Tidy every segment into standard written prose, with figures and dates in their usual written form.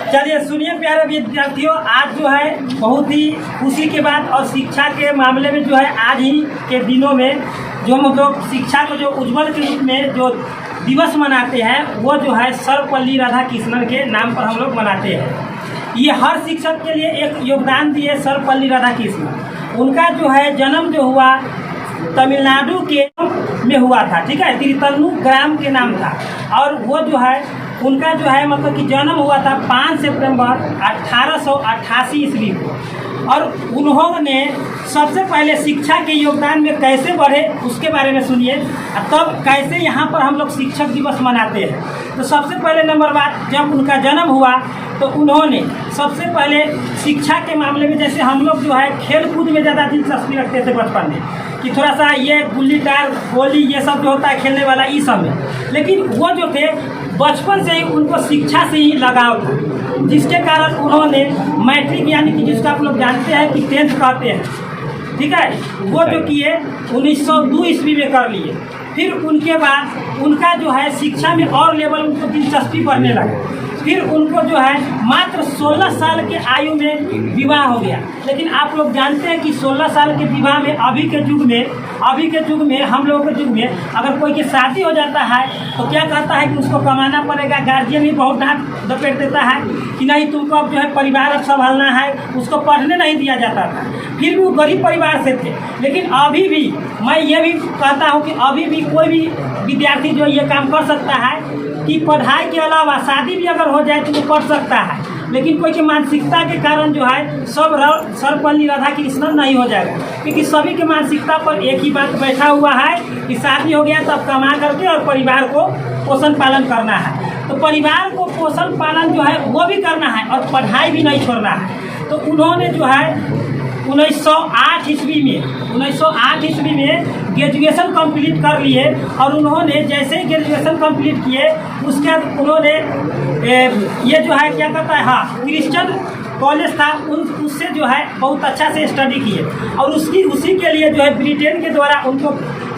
चलिए सुनिए प्यारे विद्यार्थियों, आज जो है बहुत ही खुशी के बाद और शिक्षा के मामले में जो है आज ही के दिनों में जो हम लोग शिक्षा को जो उज्जवल के रूप में जो दिवस मनाते हैं वो जो है सर्वपल्ली राधाकृष्णन के नाम पर हम लोग मनाते हैं। ये हर शिक्षक के लिए एक योगदान दिए सर्वपल्ली राधाकृष्णन। उनका जो है जन्म जो हुआ तमिलनाडु के में हुआ था, ठीक है, तिरुतन्नू ग्राम के नाम था। और वो जो है उनका जो है मतलब कि जन्म हुआ था 5 सितंबर 1888 ईस्वी को। और उन्होंने सबसे पहले शिक्षा के योगदान में कैसे बढ़े उसके बारे में सुनिए, तब कैसे यहाँ पर हम लोग शिक्षक दिवस मनाते हैं। तो सबसे पहले नंबर बात, जब उनका जन्म हुआ तो उन्होंने सबसे पहले शिक्षा के मामले में, जैसे हम लोग जो है खेल कूद में ज़्यादा दिलचस्पी रखते थे बचपन में कि थोड़ा सा ये गुल्ली डार गोली ये सब जो होता है खेलने वाला इस सब में, लेकिन वो जो थे बचपन से ही उनको शिक्षा से ही लगाव था, जिसके कारण उन्होंने मैट्रिक यानी कि जिसको आप लोग जानते हैं कि 10th कहते हैं, ठीक है, वो जो किए 1902 ईस्वी में कर लिए। फिर उनके बाद उनका जो है शिक्षा में और लेवल उनको दिलचस्पी बढ़ने लगा। फिर उनको जो है मात्र 16 साल के आयु में विवाह हो गया। लेकिन आप लोग जानते हैं कि 16 साल के विवाह में अभी के युग में हम लोगों के युग में अगर कोई की शादी हो जाता है तो क्या कहता है कि उसको कमाना पड़ेगा। गार्जियन भी बहुत डांट दपेट देता है कि नहीं तुमको अब जो है परिवार अब संभालना है। उसको पढ़ने नहीं दिया जाता था। फिर भी वो गरीब परिवार से थे। लेकिन अभी भी मैं ये भी कहता हूँ कि अभी भी कोई भी विद्यार्थी जो ये काम कर सकता है कि पढ़ाई के अलावा शादी भी अगर हो जाए तो वो कर सकता है। लेकिन कोई की मानसिकता के कारण जो है सब सर्वपल्ली राधाकृष्णन नहीं हो जाएगा, क्योंकि सभी के मानसिकता पर एक ही बात बैठा हुआ है कि शादी हो गया तब कमा करके और परिवार को पोषण पालन करना है। तो परिवार को पोषण पालन जो है वो भी करना है और पढ़ाई भी नहीं छोड़ना है। तो उन्होंने जो है 1908 ईस्वी में ग्रेजुएशन कंप्लीट कर लिए। और उन्होंने जैसे ही ग्रेजुएशन कंप्लीट किए उसके बाद उन्होंने ये जो है क्या करता है, हाँ, क्रिश्चियन कॉलेज था उससे जो है बहुत अच्छा से स्टडी किए। और उसी के लिए जो है ब्रिटेन के द्वारा उनको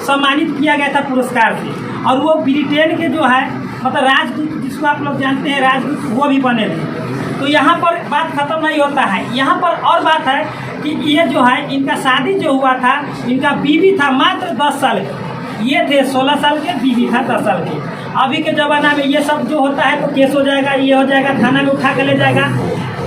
सम्मानित किया गया था पुरस्कार से। और वो ब्रिटेन के जो है मतलब राजदूत, जिसको आप लोग जानते हैं राजदूत, वो भी बने थे। तो यहाँ पर बात खत्म नहीं होता है। यहाँ पर और बात है कि ये जो है इनका शादी जो हुआ था, इनका बीवी था मात्र 10 साल के। ये थे 16 साल के, बीवी था 10 साल के। अभी के ज़माना में ये सब जो होता है तो केस हो जाएगा, ये हो जाएगा, थाना में उठा कर ले जाएगा।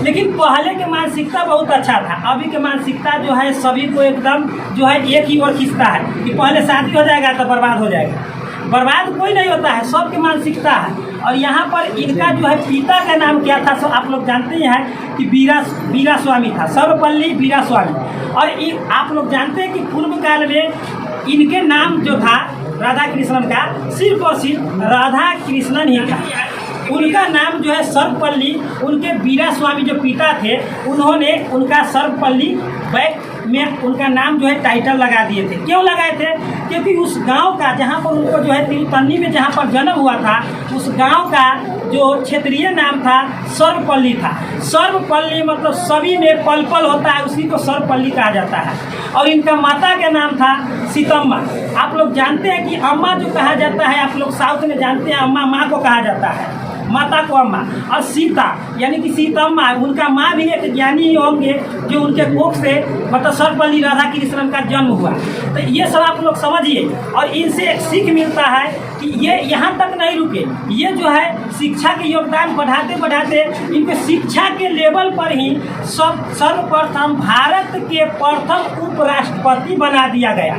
लेकिन पहले के मानसिकता बहुत अच्छा था। अभी के मानसिकता जो है सभी को एकदम जो है एक ही ओर खींचता है कि पहले शादी हो जाएगा तो बर्बाद हो जाएगा। बर्बाद कोई नहीं होता है, सबकी मानसिकता है। और यहाँ पर इनका जो है पिता का नाम क्या था, सो आप लोग जानते ही हैं कि वीरा स्वामी था, सर्वपल्ली वीरा स्वामी। और आप लोग जानते हैं कि पूर्व काल में इनके नाम जो था राधा कृष्णन का, सिर्फ और सिर्फ राधा कृष्णन ही था। उनका नाम जो है सर्वपल्ली, उनके वीरा स्वामी जो पिता थे उन्होंने उनका सर्वपल्ली बैक में उनका नाम जो है टाइटल लगा दिए थे। क्यों लगाए थे? क्योंकि उस गांव का जहां पर उनको जो है तिरुतन्नी में जहां पर जन्म हुआ था उस गांव का जो क्षेत्रीय नाम था सर्वपल्ली था। सर्वपल्ली मतलब सभी में पल पल होता है, उसी को सर्वपल्ली कहा जाता है। और इनका माता का नाम था सीतम्मा। आप लोग जानते हैं कि अम्मा जो कहा जाता है, आप लोग साउथ में जानते हैं अम्मा माँ को कहा जाता है, माता को अम्मा। और सीता यानी कि सीतम्मा, उनका माँ भी एक ज्ञानी ही होंगे जो उनके कोख से मतलब सर्वपल्ली राधाकृष्णन का जन्म हुआ। तो ये सब आप लोग समझिए। और इनसे एक सीख मिलता है कि ये यहाँ तक नहीं रुके, ये जो है शिक्षा के योगदान बढ़ाते बढ़ाते इनको शिक्षा के लेवल पर ही सर्वप्रथम भारत के प्रथम उपराष्ट्रपति बना दिया गया।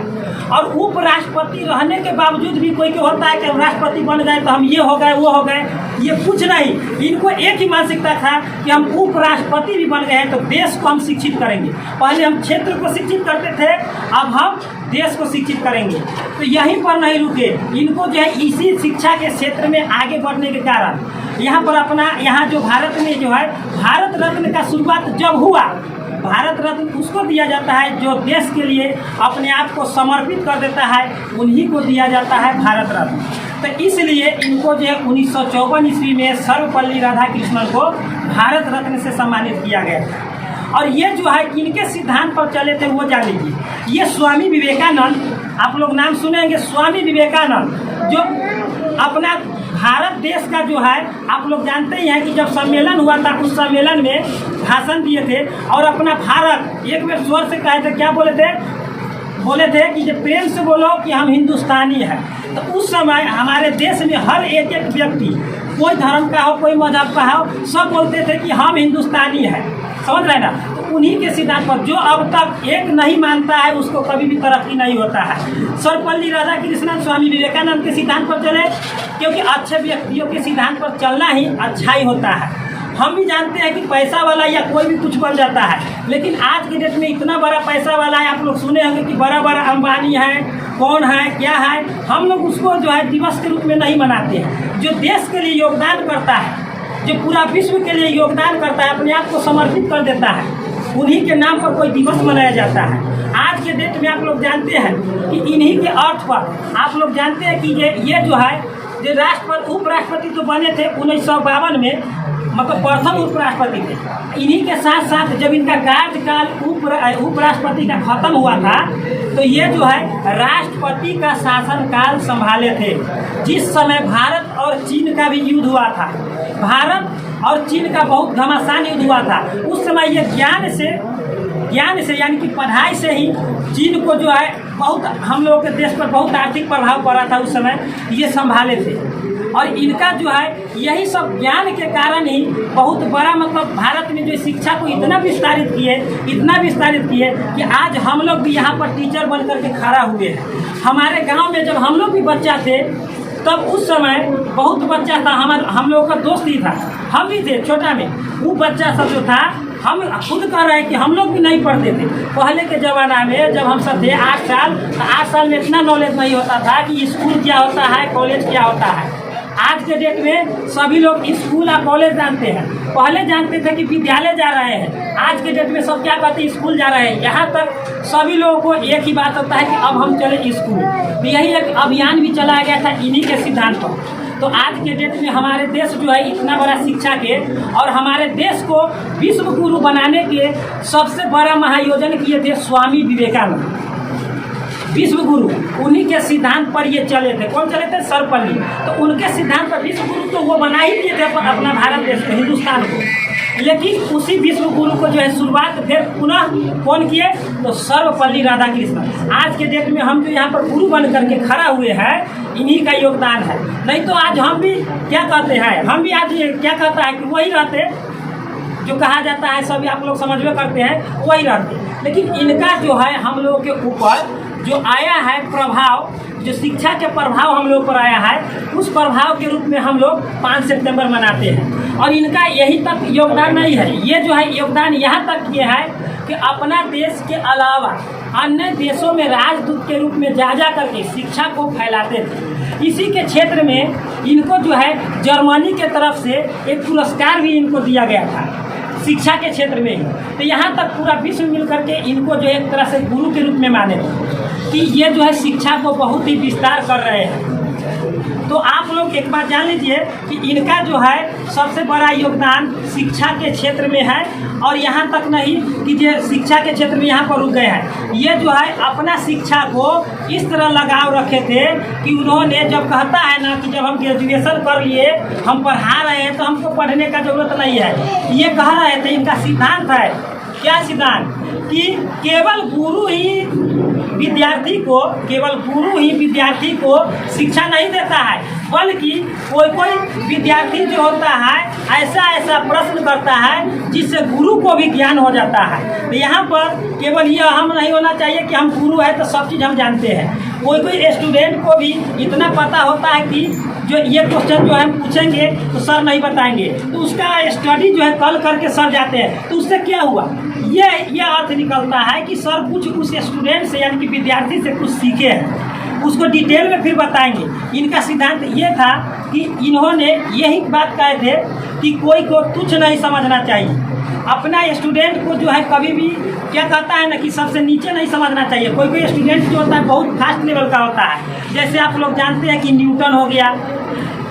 और उपराष्ट्रपति रहने के बावजूद भी कोई क्या होता है कि राष्ट्रपति बन जाए तो हम ये हो गए वो हो गए, ये कुछ नहीं। इनको एक ही मानसिकता था कि हम उपराष्ट्रपति भी बन गए हैं तो देश को हम शिक्षित करेंगे। पहले हम क्षेत्र को शिक्षित करते थे, अब हम देश को शिक्षित करेंगे। तो यहीं पर नहीं रुके, इनको जो है इसी शिक्षा के क्षेत्र में आगे बढ़ने के कारण यहाँ पर यहाँ जो भारत में जो है भारत रत्न का शुरुआत जब हुआ, भारत रत्न उसको दिया जाता है जो देश के लिए अपने आप को समर्पित कर देता है, उन्हीं को दिया जाता है भारत रत्न। तो इसलिए इनको जो है 1954 ईस्वी में सर्वपल्ली राधाकृष्णन को भारत रत्न से सम्मानित किया गया था। और ये जो है किनके सिद्धांत पर चले थे वो जान लीजिए। ये स्वामी विवेकानंद, आप लोग नाम सुनेंगे, स्वामी विवेकानंद जो अपना भारत देश का जो है आप लोग जानते ही हैं कि जब सम्मेलन हुआ था उस सम्मेलन में भाषण दिए थे और अपना भारत एक बार स्वर से कहे थे, क्या बोले थे कि जब प्रेम से बोलो कि हम हिंदुस्तानी हैं। तो उस समय हमारे देश में हर एक व्यक्ति, कोई धर्म का हो, कोई मजहब का हो, सब बोलते थे कि हम हिंदुस्तानी हैं, समझ रहे ना। तो उन्हीं के सिद्धांत पर जो अब तक एक नहीं मानता है उसको कभी भी तरक्की नहीं होता है। सर्वपल्ली राधाकृष्णन स्वामी विवेकानंद के सिद्धांत पर चले, क्योंकि अच्छे व्यक्तियों के सिद्धांत पर चलना ही अच्छा ही होता है। हम भी जानते हैं कि पैसा वाला या कोई भी कुछ बन जाता है, लेकिन आज के डेट में इतना बड़ा पैसा वाला है, आप लोग सुने होंगे कि बड़ा बड़ा अंबानी है, कौन है, क्या है, हम लोग उसको जो है दिवस के रूप में नहीं मनाते हैं। जो देश के लिए योगदान करता है, जो पूरा विश्व के लिए योगदान करता है, अपने आप को समर्पित कर देता है, उन्हीं के नाम पर कोई दिवस मनाया जाता है। आज के डेट में आप लोग जानते हैं कि इन्हीं के अर्थ पर आप लोग जानते हैं कि ये जो है जो राष्ट्रपति उपराष्ट्रपति तो बने थे 1952 में, मतलब प्रथम उपराष्ट्रपति थे। इन्हीं के साथ साथ जब इनका कार्यकाल उपराष्ट्रपति का खत्म हुआ था तो ये जो है राष्ट्रपति का शासनकाल संभाले थे। जिस समय भारत और चीन का भी युद्ध हुआ था, भारत और चीन का बहुत घमासान युद्ध हुआ था, उस समय ये ज्ञान से यानी कि पढ़ाई से ही चीन को जो है बहुत, हम लोगों के देश पर बहुत आर्थिक प्रभाव पड़ा था, उस समय ये संभाले थे। और इनका जो है यही सब ज्ञान के कारण ही बहुत बड़ा, मतलब भारत में जो शिक्षा को इतना विस्तारित किए कि आज हम लोग भी यहाँ पर टीचर बन करके खड़ा हुए हैं। हमारे गांव में जब हम लोग भी बच्चा थे तब उस समय बहुत बच्चा था, हम लोगों का दोस्त ही था, हम भी थे छोटा में, वो बच्चा सब जो था, हम खुद कह रहे हैं कि हम लोग भी नहीं पढ़ते थे। पहले के ज़माना में जब हम सब थे 8 साल, तो 8 साल में इतना नॉलेज नहीं होता था कि स्कूल क्या होता है, कॉलेज क्या होता है। आज के डेट में सभी लोग स्कूल और कॉलेज जानते हैं। पहले जानते थे कि विद्यालय जा रहे हैं, आज के डेट में सब क्या कहते हैं, स्कूल जा रहे हैं। यहाँ तक सभी लोगों को एक ही बात होता है कि अब हम चले स्कूल। तो यही एक अभियान भी चलाया गया था इन्हीं के सिद्धांत पर। तो आज के डेट में हमारे देश जो है इतना बड़ा शिक्षा के और हमारे देश को विश्व गुरु बनाने के सबसे बड़ा महायोजन किए थे स्वामी विवेकानंद, विश्व गुरु। उन्हीं के सिद्धांत पर ये चले थे। कौन चले थे? सर्वपल्ली। तो उनके सिद्धांत पर विश्व गुरु तो वो बना ही दिए थे अपना भारत देश को, हिंदुस्तान को। लेकिन उसी विश्व गुरु को जो है शुरुआत फिर पुनः कौन किए? तो सर्वपल्ली राधाकृष्णन। आज के डेट में हम जो यहाँ पर गुरु बन करके खड़ा हुए हैं, इन्हीं का योगदान है। नहीं तो आज हम भी क्या कहते हैं, हम भी आज क्या कहता है कि वही रहते जो कहा जाता है, सभी आप लोग समझ में करते हैं, वही रहते। लेकिन इनका जो है हम लोगों के ऊपर जो आया है प्रभाव, जो शिक्षा के प्रभाव हम लोग पर आया है, उस प्रभाव के रूप में हम लोग 5 सितंबर मनाते हैं। और इनका यही तक योगदान नहीं है, ये जो है योगदान यहाँ तक किया है कि अपना देश के अलावा अन्य देशों में राजदूत के रूप में जा करके शिक्षा को फैलाते थे। इसी के क्षेत्र में इनको जो है जर्मनी के तरफ से एक पुरस्कार भी इनको दिया गया था शिक्षा के क्षेत्र में ही। तो यहाँ तक पूरा विश्व मिल करके इनको जो एक तरह से गुरु के रूप में माने कि ये जो है शिक्षा को बहुत ही विस्तार कर रहे हैं। तो आप लोग एक बात जान लीजिए कि इनका जो है सबसे बड़ा योगदान शिक्षा के क्षेत्र में है। और यहाँ तक नहीं कि जो शिक्षा के क्षेत्र में यहाँ पर रुक गए हैं, ये जो है अपना शिक्षा को इस तरह लगाव रखे थे कि उन्होंने जब कहता है ना कि जब हम ग्रेजुएशन कर लिए, हम पढ़ा रहे हैं, तो हमको पढ़ने का जरूरत नहीं है। ये कह रहे थे, इनका सिद्धांत है, क्या सिद्धांत? कि केवल गुरु ही विद्यार्थी को शिक्षा नहीं देता है, बल्कि कोई विद्यार्थी जो होता है ऐसा प्रश्न करता है जिससे गुरु को भी ज्ञान हो जाता है। तो यहाँ पर केवल यह हम नहीं होना चाहिए कि हम गुरु है तो सब चीज़ हम जानते हैं। कोई स्टूडेंट को भी इतना पता होता है कि जो ये क्वेश्चन जो हम पूछेंगे तो सर नहीं बताएंगे, तो उसका स्टडी जो है कल करके सर जाते हैं, तो उससे क्या हुआ? ये अर्थ निकलता है कि सर कुछ उस स्टूडेंट से यानी कि विद्यार्थी से कुछ सीखे हैं, उसको डिटेल में फिर बताएंगे। इनका सिद्धांत ये था कि इन्होंने यही बात कहे थे कि कोई को तुच्छ नहीं समझना चाहिए। अपना स्टूडेंट को जो है कभी भी क्या कहता है ना कि सबसे नीचे नहीं समझना चाहिए। कोई स्टूडेंट जो होता है बहुत फास्ट लेवल का होता है, जैसे आप लोग जानते हैं कि न्यूटन हो गया,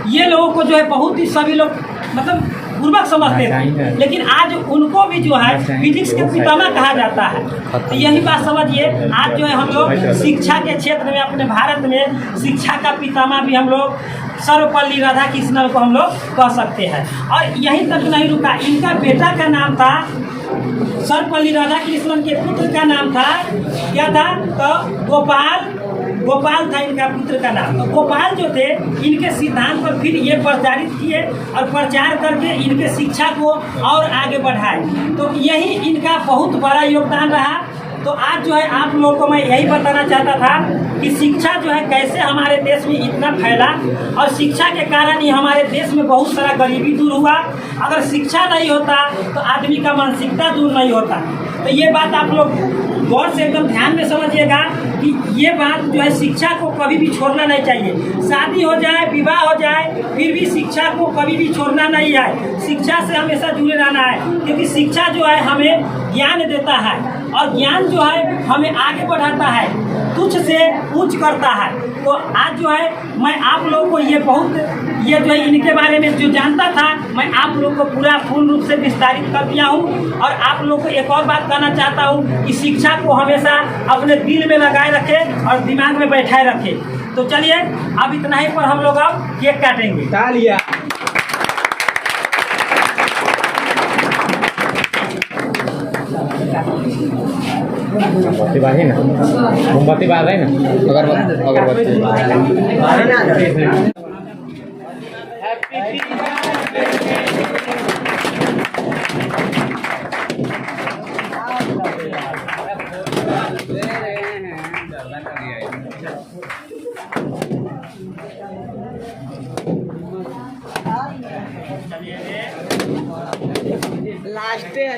ये लोगों को जो है बहुत ही सभी लोग मतलब बुर्बक समझते थे, लेकिन आज उनको भी जो है फिजिक्स के पितामह कहा जाता है। तो यही बात समझिए, आज जो है हम लोग शिक्षा के क्षेत्र में अपने भारत में शिक्षा का पितामह भी हम लोग सर्वपल्ली राधाकृष्णन को हम लोग कह सकते हैं। और यहीं तक नहीं रुका, इनका बेटा का नाम था सर्वपल्ली राधाकृष्णन के पुत्र का नाम था क्या था, तो गोपाल था इनका पुत्र का नाम। तो गोपाल जो थे, इनके सिद्धांत पर फिर ये प्रचारित किए और प्रचार करके इनके शिक्षा को और आगे बढ़ाए। तो यही इनका बहुत बड़ा योगदान रहा। तो आज जो है आप लोगों को मैं यही बताना चाहता था कि शिक्षा जो है कैसे हमारे देश में इतना फैला, और शिक्षा के कारण ही हमारे देश में बहुत सारा गरीबी दूर हुआ। अगर शिक्षा नहीं होता तो आदमी का मानसिकता दूर नहीं होता। तो ये बात आप लोग गौर से एकदम ध्यान में समझिएगा कि ये बात जो है शिक्षा को कभी भी छोड़ना नहीं चाहिए। शादी हो जाए, विवाह हो जाए, फिर भी शिक्षा को कभी भी छोड़ना नहीं है। शिक्षा से हमेशा जुड़े रहना है, क्योंकि शिक्षा जो है हमें ज्ञान देता है, और ज्ञान जो है हमें आगे बढ़ाता है, तुच्छ से उच्च करता है। तो आज जो है मैं आप लोगों को ये जो है इनके बारे में जो जानता था, मैं आप लोगों को पूरा पूर्ण रूप से विस्तारित कर दिया हूँ। और आप लोगों को एक और बात कहना चाहता हूँ कि शिक्षा को हमेशा अपने दिल में लगाए रखें और दिमाग में बैठाए रखें। तो चलिए अब इतना ही पर हम लोग अब केक काटेंगे। तालियां। मोमबत्ती बांधी ना, मोमबत्ती बांध रही ना, अगरबत्ती। लास्ट है